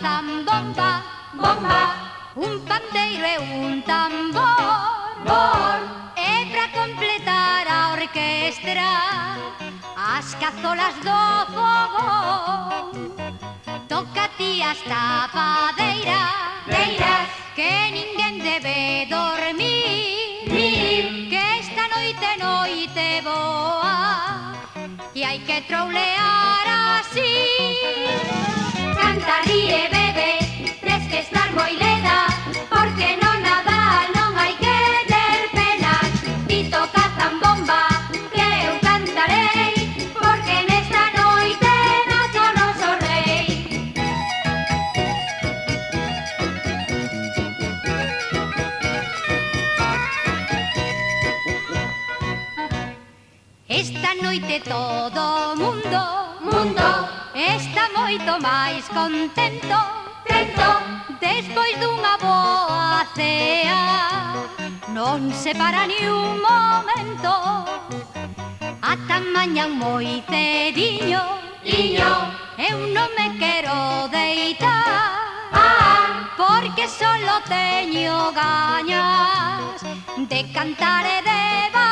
zambomba, bomba, un pandeiro e un tambor, bor, e pra completar a orquestra as cazolas do fogón. Toca ti as tapadeiras, deiras, que ninguén debe dormir, mir, que esta noite boa, e hai que troulear así. canta, ríe, bebe, tes que estar moi leda, porque no Nadal non hai que ter penas. Ti toca a zambomba, que eu cantarei, porque nesta noite nace o noso rei. Esta noite todo o mundo está moito máis contento, Tento, despois dunha boa cea. Non se para ni un momento, ata mañan moi cediño. iño, Eu non me quero deitar, porque porque solo teño gañas de cantar e de bailar.